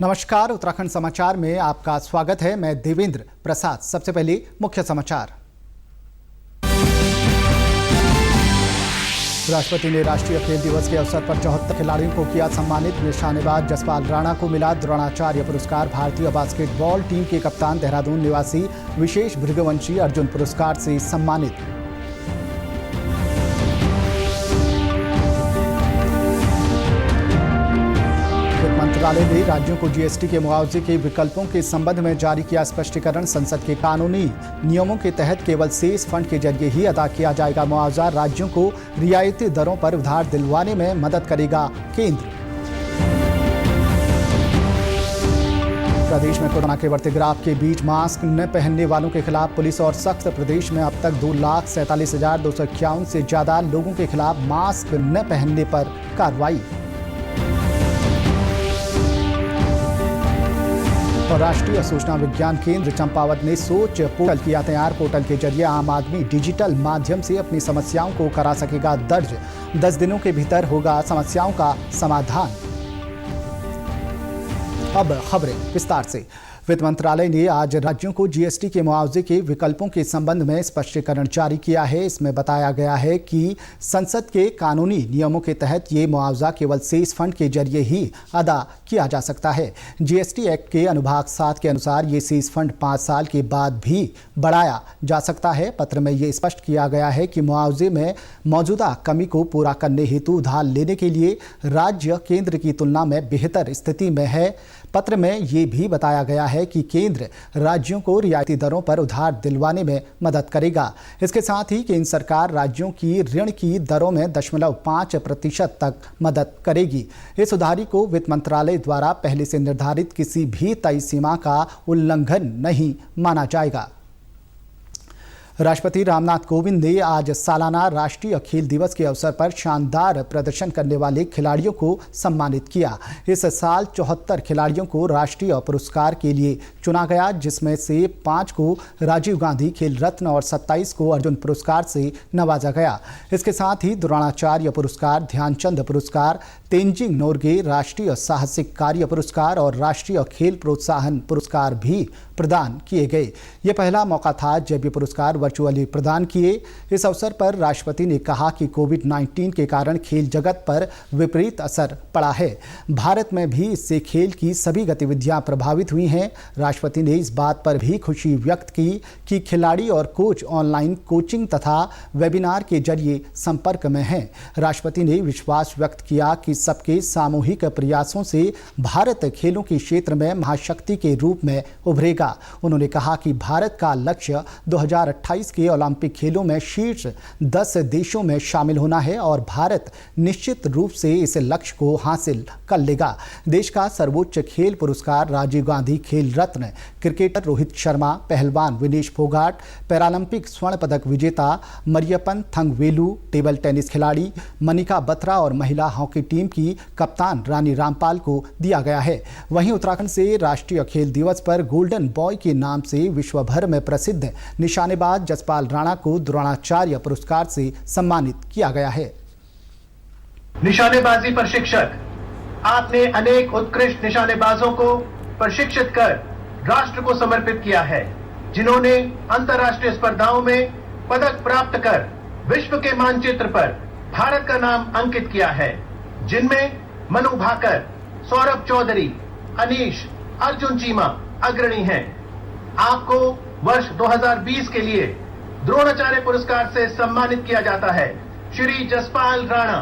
नमस्कार, उत्तराखंड समाचार में आपका स्वागत है। मैं देवेंद्र प्रसाद। सबसे पहले मुख्य समाचार। राष्ट्रपति ने राष्ट्रीय खेल दिवस के अवसर पर 74 खिलाड़ियों को किया सम्मानित। निशानेबाज जसपाल राणा को मिला द्रोणाचार्य पुरस्कार। भारतीय बास्केटबॉल टीम के कप्तान देहरादून निवासी विशेष भृगुवंशी अर्जुन पुरस्कार से सम्मानित। मंत्रालय ने राज्यों को जीएसटी के मुआवजे के विकल्पों के संबंध में जारी किया स्पष्टीकरण। संसद के कानूनी नियमों के तहत केवल सेस फंड के जरिए ही अदा किया जाएगा मुआवजा। राज्यों को रियायती दरों पर उधार दिलवाने में मदद करेगा केंद्र। प्रदेश में कोरोना के बढ़ते ग्राफ के बीच मास्क न पहनने वालों के खिलाफ पुलिस और सख्त। प्रदेश में अब तक 2,47,251 से ज्यादा लोगों के खिलाफ मास्क न पहनने पर कार्रवाई। और राष्ट्रीय सूचना विज्ञान केंद्र चंपावत ने सोच पोर्टल किया तैयार। पोर्टल के जरिए आम आदमी डिजिटल माध्यम से अपनी समस्याओं को करा सकेगा दर्ज। 10 दिनों के भीतर होगा समस्याओं का समाधान। अब खबरें विस्तार से। वित्त मंत्रालय ने आज राज्यों को जीएसटी के मुआवजे के विकल्पों के संबंध में स्पष्टीकरण जारी किया है। इसमें बताया गया है कि संसद के कानूनी नियमों के तहत ये मुआवजा केवल सेस फंड के जरिए ही अदा किया जा सकता है। जीएसटी एक्ट के अनुभाग 7 के अनुसार ये सेस फंड 5 साल के बाद भी बढ़ाया जा सकता है। पत्र में ये स्पष्ट किया गया है कि मुआवजे में मौजूदा कमी को पूरा करने हेतु उधार लेने के लिए राज्य केंद्र की तुलना में बेहतर स्थिति में है। पत्र में ये भी बताया गया है कि केंद्र राज्यों को रियायती दरों पर उधार दिलवाने में मदद करेगा। इसके साथ ही केंद्र सरकार राज्यों की ऋण की दरों में 0.5% तक मदद करेगी। इस उधारी को वित्त मंत्रालय द्वारा पहले से निर्धारित किसी भी तय सीमा का उल्लंघन नहीं माना जाएगा। राष्ट्रपति रामनाथ कोविंद ने आज सालाना राष्ट्रीय खेल दिवस के अवसर पर शानदार प्रदर्शन करने वाले खिलाड़ियों को सम्मानित किया। इस साल 74 खिलाड़ियों को राष्ट्रीय पुरस्कार के लिए चुना गया, जिसमें से 5 को राजीव गांधी खेल रत्न और 27 को अर्जुन पुरस्कार से नवाजा गया। इसके साथ ही द्रोणाचार्य पुरस्कार, ध्यानचंद पुरस्कार, तेंजिंग नोरगे राष्ट्रीय साहसिक कार्य पुरस्कार और राष्ट्रीय खेल प्रोत्साहन पुरस्कार भी प्रदान किए गए। ये पहला मौका था जब ये पुरस्कार वर्चुअली प्रदान किए। इस अवसर पर राष्ट्रपति ने कहा कि कोविड-19 के कारण खेल जगत पर विपरीत असर पड़ा है। भारत में भी इससे खेल की सभी गतिविधियां प्रभावित हुई हैं। राष्ट्रपति ने इस बात पर भी खुशी व्यक्त की कि खिलाड़ी और कोच ऑनलाइन कोचिंग तथा वेबिनार के जरिए संपर्क में हैं। राष्ट्रपति ने विश्वास व्यक्त किया कि सबके सामूहिक प्रयासों से भारत खेलों के क्षेत्र में महाशक्ति के रूप में उभरेगा। उन्होंने कहा कि भारत का लक्ष्य 2028 के ओलंपिक खेलों में शीर्ष 10 देशों में शामिल होना है और भारत निश्चित रूप से इस लक्ष्य को हासिल कर लेगा। देश का सर्वोच्च खेल पुरस्कार राजीव गांधी खेल रत्न, क्रिकेटर रोहित शर्मा, पहलवान विनेश फोगाट, पैरालंपिक स्वर्ण पदक विजेता मरियप्पन थंगवेलु, टेबल टेनिस खिलाड़ी मनिका बत्रा और महिला हॉकी टीम की कप्तान रानी रामपाल को दिया गया है। वहीं उत्तराखंड से राष्ट्रीय खेल दिवस पर गोल्डन बॉय के नाम से विश्व भर में प्रसिद्ध निशानेबाज जसपाल राणा को द्रोणाचार्य पुरस्कार से सम्मानित किया गया है। निशानेबाजी प्रशिक्षक, आपने अनेक उत्कृष्ट निशानेबाजों को प्रशिक्षित कर राष्ट्र को समर्पित किया है, जिन्होंने अंतर्राष्ट्रीय स्पर्धाओं में पदक प्राप्त कर विश्व के मानचित्र पर भारत का नाम अंकित किया है, जिनमें मनु भाकर, सौरभ चौधरी, अनीश, अर्जुन चीमा अग्रणी हैं। आपको वर्ष 2020 के लिए द्रोणाचार्य पुरस्कार से सम्मानित किया जाता है। श्री जसपाल राणा।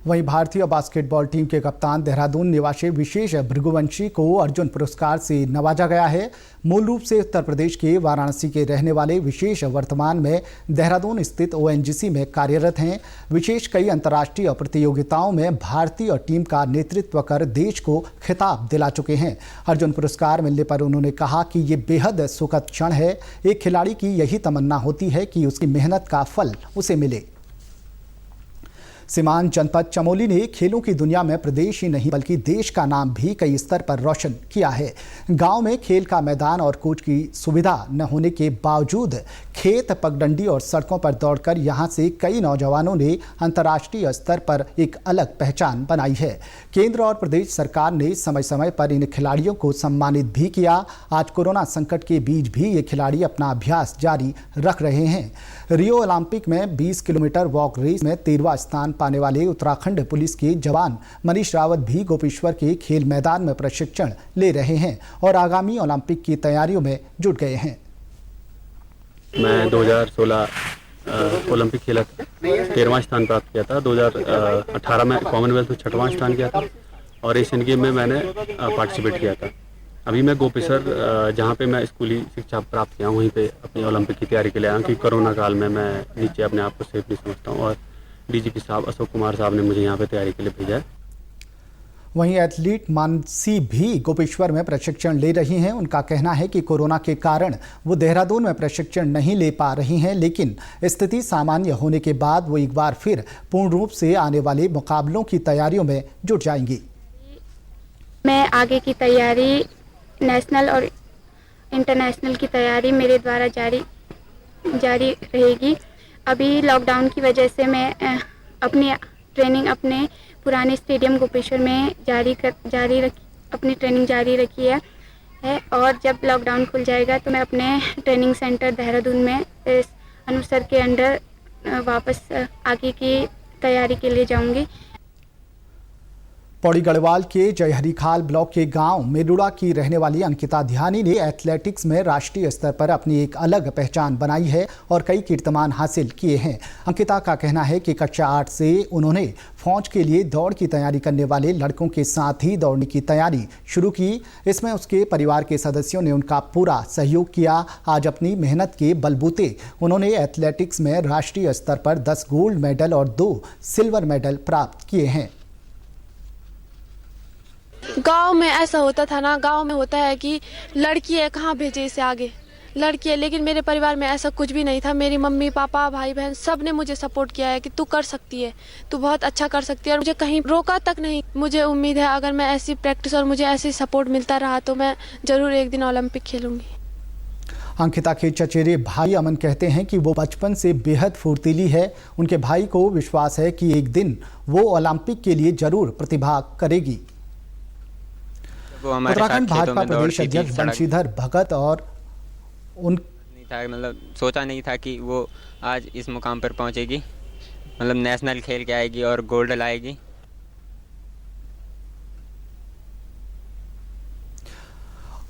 वहीं भारतीय बास्केटबॉल टीम के कप्तान देहरादून निवासी विशेष भृगुवंशी को अर्जुन पुरस्कार से नवाजा गया है। मूल रूप से उत्तर प्रदेश के वाराणसी के रहने वाले विशेष वर्तमान में देहरादून स्थित ओएनजीसी में कार्यरत हैं। विशेष कई अंतर्राष्ट्रीय प्रतियोगिताओं में भारतीय टीम का नेतृत्व कर देश को खिताब दिला चुके हैं। अर्जुन पुरस्कार मिलने पर उन्होंने कहा कि ये बेहद सुखद क्षण है। एक खिलाड़ी की यही तमन्ना होती है कि उसकी मेहनत का फल उसे मिले। सीमांत जनपद चमोली ने खेलों की दुनिया में प्रदेश ही नहीं बल्कि देश का नाम भी कई स्तर पर रोशन किया है। गांव में खेल का मैदान और कोच की सुविधा न होने के बावजूद खेत, पगडंडी और सड़कों पर दौड़कर यहां से कई नौजवानों ने अंतर्राष्ट्रीय स्तर पर एक अलग पहचान बनाई है। केंद्र और प्रदेश सरकार ने समय समय पर इन खिलाड़ियों को सम्मानित भी किया। आज कोरोना संकट के बीच भी ये खिलाड़ी अपना अभ्यास जारी रख रहे हैं। रियो ओलंपिक में 20 किलोमीटर वॉक रेस में 13वां स्थान पाने वाले उत्तराखंड पुलिस के जवान मनीष रावत भी गोपेश्वर के खेल मैदान में प्रशिक्षण ले रहे हैं और आगामी ओलंपिक की तैयारियों में जुट गए हैं। मैं 2016 ओलंपिक खेला था, 13वां स्थान प्राप्त किया था। 2018 में कॉमनवेल्थ में 6वां स्थान किया था और एशियन गेम में मैंने पार्टिसिपेट किया था। अभी मैं गोपेश्वर जहाँ पे मैं स्कूली शिक्षा प्राप्त किया हूँ वहीं पे अपनी ओलंपिक की तैयारी के लिए आया, क्योंकि कोरोना काल में मैं नीचे अपने आप को सेफ नहीं समझता हूँ और डीजीपी साहब अशोक कुमार साहब ने मुझे यहाँ पे तैयारी के लिए भेजा है। वहीं एथलीट मानसी भी गोपेश्वर में प्रशिक्षण ले रही हैं। उनका कहना है कि कोरोना के कारण वो देहरादून में प्रशिक्षण नहीं ले पा रही हैं, लेकिन स्थिति सामान्य होने के बाद वो एक बार फिर पूर्ण रूप से आने वाले मुकाबलों की तैयारियों में जुट जाएंगी। मैं आगे की तैयारी, नेशनल और इंटरनेशनल की तैयारी मेरे द्वारा जारी रहेगी। अभी लॉकडाउन की वजह से मैं अपनी ट्रेनिंग अपने पुराने स्टेडियम गोपेश्वर में अपनी ट्रेनिंग जारी रखी है और जब लॉकडाउन खुल जाएगा तो मैं अपने ट्रेनिंग सेंटर देहरादून में इस अनुसर के अंडर वापस आगे की तैयारी के लिए जाऊंगी। पौड़ी गढ़वाल के जयहरीखाल ब्लॉक के गांव मेरुड़ा की रहने वाली अंकिता ध्यानी ने एथलेटिक्स में राष्ट्रीय स्तर पर अपनी एक अलग पहचान बनाई है और कई कीर्तिमान हासिल किए हैं। अंकिता का कहना है कि कक्षा 8 से उन्होंने फौज के लिए दौड़ की तैयारी करने वाले लड़कों के साथ ही दौड़ने की तैयारी शुरू की। इसमें उसके परिवार के सदस्यों ने उनका पूरा सहयोग किया। आज अपनी मेहनत के बलबूते उन्होंने एथलेटिक्स में राष्ट्रीय स्तर पर 10 गोल्ड मेडल और 2 सिल्वर मेडल प्राप्त किए हैं। गांव में ऐसा होता था ना, गांव में होता है कि लड़की है कहाँ भेजे इसे आगे, लड़की है, लेकिन मेरे परिवार में ऐसा कुछ भी नहीं था। मेरी मम्मी पापा भाई बहन सब ने मुझे सपोर्ट किया है कि तू कर सकती है, तू बहुत अच्छा कर सकती है और मुझे कहीं रोका तक नहीं। मुझे उम्मीद है अगर मैं ऐसी प्रैक्टिस और मुझे ऐसी सपोर्ट मिलता रहा तो मैं जरूर एक दिन ओलंपिक खेलूंगी। अंकिता के चचेरे भाई अमन कहते हैं कि वो बचपन से बेहद फुर्तीली है। उनके भाई को विश्वास है कि एक दिन वो ओलंपिक के लिए जरूर प्रतिभा करेगी। उत्तराखंड भाजपा प्रदेश अध्यक्ष बंशीधर भगत और नहीं था, मतलब सोचा नहीं था कि वो आज इस मुकाम पर पहुंचेगी, मतलब नेशनल खेल के आएगी और गोल्ड लाएगी।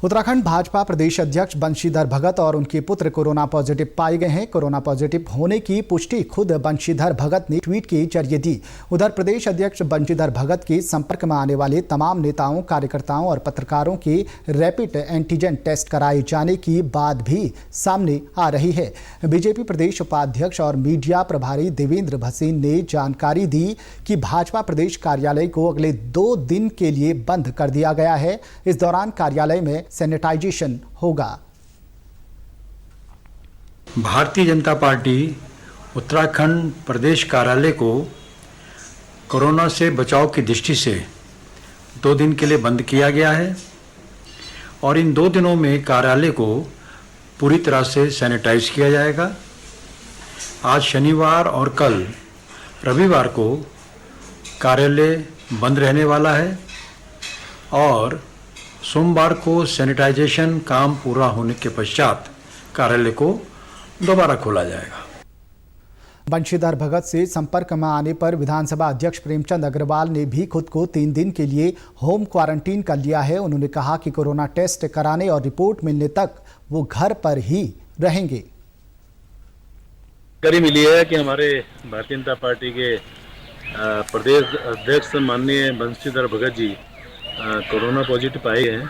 उत्तराखंड भाजपा प्रदेश अध्यक्ष बंशीधर भगत और उनके पुत्र कोरोना पॉजिटिव पाए गए हैं। कोरोना पॉजिटिव होने की पुष्टि खुद बंशीधर भगत ने ट्वीट के जरिए दी। उधर प्रदेश अध्यक्ष बंशीधर भगत के संपर्क में आने वाले तमाम नेताओं, कार्यकर्ताओं और पत्रकारों के रैपिड एंटीजन टेस्ट कराए जाने की बात भी सामने आ रही है। बीजेपी प्रदेश उपाध्यक्ष और मीडिया प्रभारी देवेंद्र भसीन ने जानकारी दी कि भाजपा प्रदेश कार्यालय को अगले 2 दिन के लिए बंद कर दिया गया है। इस दौरान कार्यालय में सैनिटाइजेशन होगा। भारतीय जनता पार्टी उत्तराखंड प्रदेश कार्यालय को कोरोना से बचाव की दृष्टि से 2 दिन के लिए बंद किया गया है और इन 2 दिनों में कार्यालय को पूरी तरह से सैनिटाइज किया जाएगा। आज शनिवार और कल रविवार को कार्यालय बंद रहने वाला है और सोमवार को सैनिटाइजेशन काम पूरा होने के पश्चात कार्यालय को दोबारा खोला जाएगा। बंशीधर भगत से संपर्क में आने पर विधानसभा अध्यक्ष प्रेमचंद अग्रवाल ने भी खुद को 3 दिन के लिए होम क्वारंटीन कर लिया है। उन्होंने कहा कि कोरोना टेस्ट कराने और रिपोर्ट मिलने तक वो घर पर ही रहेंगे। जानकारी मिली है कि हमारे भारतीय जनता पार्टी के प्रदेश अध्यक्ष माननीय बंशीधर भगत जी कोरोना पॉजिटिव पाए हैं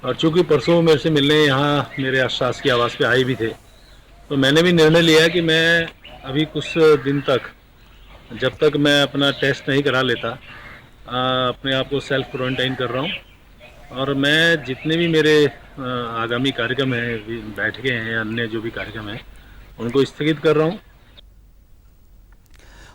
और चूंकि परसों मेरे से मिलने यहाँ मेरे शासकीय आवास पे आए भी थे, तो मैंने भी निर्णय लिया कि मैं अभी कुछ दिन तक, जब तक मैं अपना टेस्ट नहीं करा लेता, अपने आप को सेल्फ क्वारंटाइन कर रहा हूँ और मैं जितने भी मेरे आगामी कार्यक्रम हैं, बैठकें हैं, अन्य जो भी कार्यक्रम हैं, उनको स्थगित कर रहा हूँ।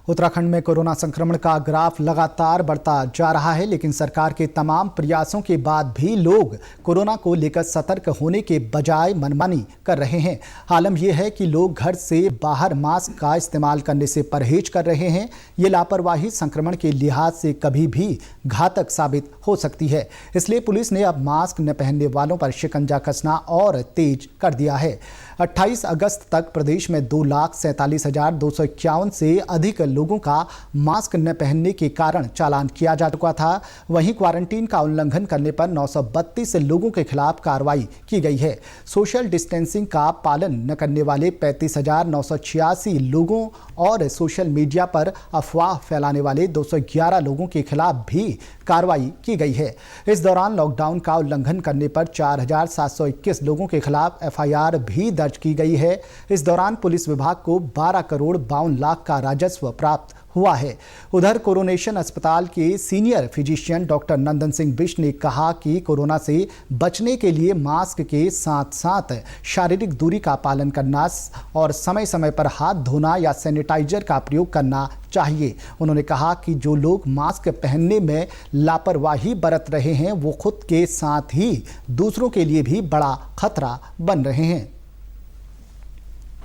उत्तराखंड में कोरोना संक्रमण का ग्राफ लगातार बढ़ता जा रहा है, लेकिन सरकार के तमाम प्रयासों के बाद भी लोग कोरोना को लेकर सतर्क होने के बजाय मनमानी कर रहे हैं। आलम यह है कि लोग घर से बाहर मास्क का इस्तेमाल करने से परहेज कर रहे हैं। ये लापरवाही संक्रमण के लिहाज से कभी भी घातक साबित हो सकती है। इसलिए पुलिस ने अब मास्क न पहनने वालों पर शिकंजा कसना और तेज कर दिया है। 28 अगस्त तक प्रदेश में 2,47,251 से अधिक लोगों का मास्क न पहनने के कारण चालान किया जा चुका था। वहीं क्वारंटीन का उल्लंघन करने पर 932 लोगों के खिलाफ कार्रवाई की गई है। सोशल डिस्टेंसिंग का पालन न करने वाले 35,986 लोगों और सोशल मीडिया पर अफवाह फैलाने वाले 211 लोगों के खिलाफ भी कार्रवाई की गई है। इस दौरान लॉकडाउन का उल्लंघन करने पर 4,721 लोगों के खिलाफ एफआईआर भी दर्ज की गई है। इस दौरान पुलिस विभाग को 12 करोड़ 52 लाख का राजस्व प्राप्त हुआ है। उधर कोरोनेशन अस्पताल के senior physician doctor Nandan Singh Bisht ने कहा कि कोरोना से बचने के लिए मास्क के साथ साथ शारीरिक दूरी का पालन करना और समय समय पर हाथ धोना या सैनिटाइजर का प्रयोग करना चाहिए। उन्होंने कहा कि जो लोग मास्क पहनने में लापरवाही बरत रहे हैं वो खुद के साथ ही दूसरों के लिए भी बड़ा खतरा बन रहे हैं।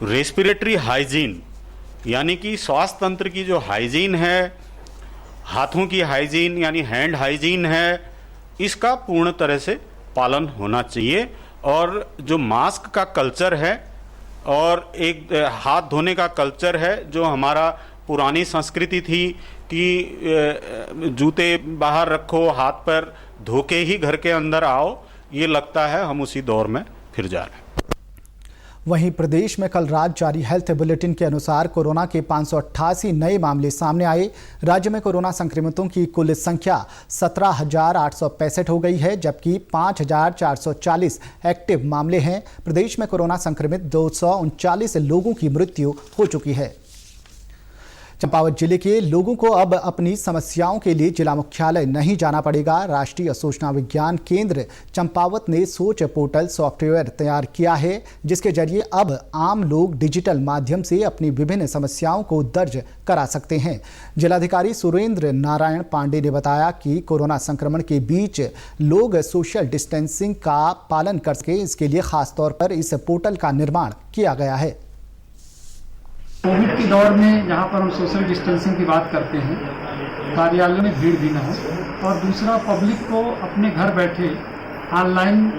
रेस्पिरेटरी हाइजीन यानी कि स्वास्थ्य तंत्र की जो हाइजीन है, हाथों की हाइजीन यानी हैंड हाइजीन है, इसका पूर्ण तरह से पालन होना चाहिए। और जो मास्क का कल्चर है और एक हाथ धोने का कल्चर है, जो हमारा पुरानी संस्कृति थी कि जूते बाहर रखो, हाथ पर धो के ही घर के अंदर आओ, ये लगता है हम उसी दौर में फिर जा रहे हैं। वहीं प्रदेश में कल रात जारी हेल्थ बुलेटिन के अनुसार कोरोना के 588 नए मामले सामने आए। राज्य में कोरोना संक्रमितों की कुल संख्या 17,865 हो गई है, जबकि 5,440 एक्टिव मामले हैं। प्रदेश में कोरोना संक्रमित 239 लोगों की मृत्यु हो चुकी है। चंपावत जिले के लोगों को अब अपनी समस्याओं के लिए जिला मुख्यालय नहीं जाना पड़ेगा। राष्ट्रीय सूचना विज्ञान केंद्र चंपावत ने सोच पोर्टल सॉफ्टवेयर तैयार किया है, जिसके जरिए अब आम लोग डिजिटल माध्यम से अपनी विभिन्न समस्याओं को दर्ज करा सकते हैं। जिलाधिकारी सुरेंद्र नारायण पांडे ने बताया कि कोरोना संक्रमण के बीच लोग सोशल डिस्टेंसिंग का पालन कर सके, इसके लिए खासतौर पर इस पोर्टल का निर्माण किया गया है। कोविड के दौर में जहाँ पर हम सोशल डिस्टेंसिंग की बात करते हैं, कार्यालयों में भीड़ भी न हो, और दूसरा पब्लिक को अपने घर बैठे ऑनलाइन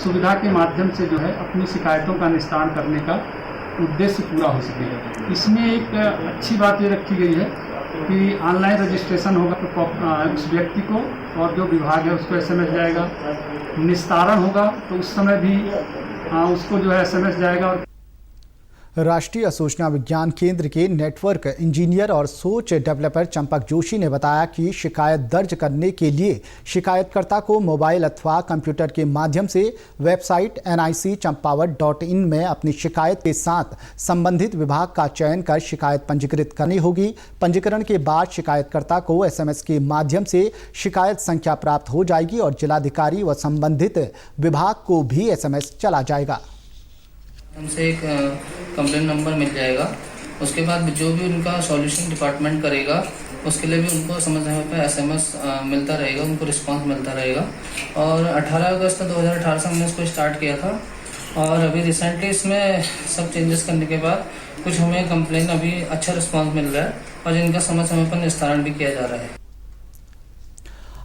सुविधा के माध्यम से जो है अपनी शिकायतों का निस्तारण करने का उद्देश्य पूरा हो सके। इसमें एक अच्छी बात ये रखी गई है कि ऑनलाइन रजिस्ट्रेशन होगा तो उस व्यक्ति को और जो विभाग है उसको SMS जाएगा, निस्तारण होगा तो उस समय भी उसको जो है SMS जाएगा। और राष्ट्रीय सूचना विज्ञान केंद्र के नेटवर्क इंजीनियर और सोच डेवलपर चंपक जोशी ने बताया कि शिकायत दर्ज करने के लिए शिकायतकर्ता को मोबाइल अथवा कंप्यूटर के माध्यम से वेबसाइट nic.champawat.in में अपनी शिकायत के साथ संबंधित विभाग का चयन कर शिकायत पंजीकृत करनी होगी। पंजीकरण के बाद शिकायतकर्ता को SMS के माध्यम से शिकायत संख्या प्राप्त हो जाएगी और जिलाधिकारी व संबंधित विभाग को भी SMS चला जाएगा। उनसे एक कंप्लेंट नंबर मिल जाएगा। उसके बाद जो भी उनका सॉल्यूशन डिपार्टमेंट करेगा उसके लिए भी उनको समय पे SMS मिलता रहेगा, उनको रिस्पांस मिलता रहेगा। और 18 अगस्त 2018 से हमने इसको स्टार्ट किया था और अभी रिसेंटली इसमें सब चेंजेस करने के बाद कुछ हमें कंप्लेंट अभी अच्छा रिस्पांस मिल रहा है और जिनका समय समय पर निस्तारण भी किया जा रहा है।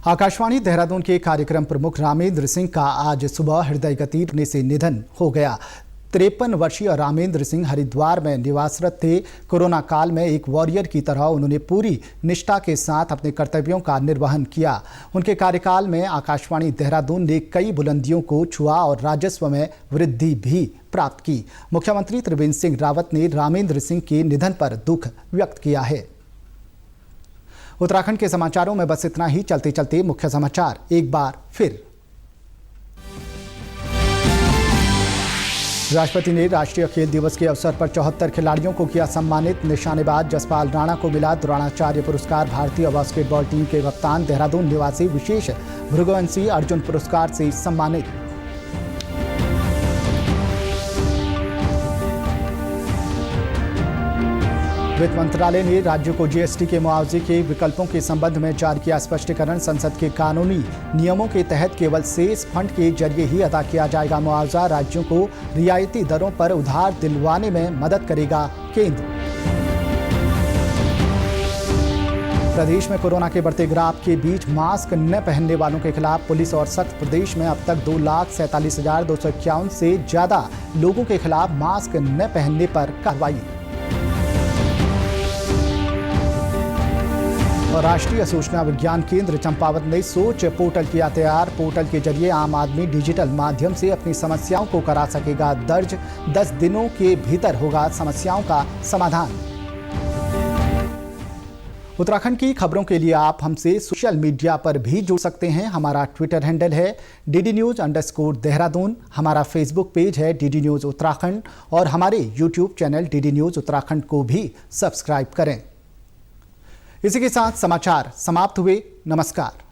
आकाशवाणी देहरादून के कार्यक्रम प्रमुख रामेंद्र सिंह का आज सुबह हृदय गति रुकने से निधन हो गया। 53 वर्षीय रामेंद्र सिंह हरिद्वार में निवासरत थे। कोरोना काल में एक वॉरियर की तरह उन्होंने पूरी निष्ठा के साथ अपने कर्तव्यों का निर्वहन किया। उनके कार्यकाल में आकाशवाणी देहरादून ने कई बुलंदियों को छुआ और राजस्व में वृद्धि भी प्राप्त की। मुख्यमंत्री त्रिवेंद्र सिंह रावत ने रामेंद्र सिंह के निधन पर दुख व्यक्त किया है। उत्तराखंड के समाचारों में बस इतना ही। चलते चलते मुख्य समाचार एक बार फिर। राष्ट्रपति ने राष्ट्रीय खेल दिवस के अवसर पर 74 खिलाड़ियों को किया सम्मानित। निशानेबाज जसपाल राणा को मिला द्रोणाचार्य पुरस्कार। भारतीय बास्केटबॉल टीम के कप्तान देहरादून निवासी विशेष भृगुवंशी अर्जुन पुरस्कार से सम्मानित। वित्त मंत्रालय ने राज्यों को जीएसटी के मुआवजे के विकल्पों के संबंध में जारी किया स्पष्टीकरण। संसद के कानूनी नियमों के तहत केवल सेस फंड के जरिए ही अदा किया जाएगा मुआवजा। राज्यों को रियायती दरों पर उधार दिलवाने में मदद करेगा केंद्र। प्रदेश में कोरोना के बढ़ते ग्राफ के बीच मास्क न पहनने वालों के खिलाफ पुलिस और सख्त। प्रदेश में अब तक 2,47,251 से ज्यादा लोगों के खिलाफ मास्क न पहनने पर कार्रवाई। और राष्ट्रीय सूचना विज्ञान केंद्र चंपावत ने सोच पोर्टल किया तैयार। पोर्टल के जरिए आम आदमी डिजिटल माध्यम से अपनी समस्याओं को करा सकेगा दर्ज। 10 दिनों के भीतर होगा समस्याओं का समाधान। उत्तराखंड की खबरों के लिए आप हमसे सोशल मीडिया पर भी जुड़ सकते हैं। हमारा ट्विटर हैंडल है DDNews_देहरादून। हमारा फेसबुक पेज है DD News उत्तराखंड और हमारे YouTube channel DD News Uttarakhand को भी सब्सक्राइब करें। इसी के साथ समाचार समाप्त हुए। नमस्कार।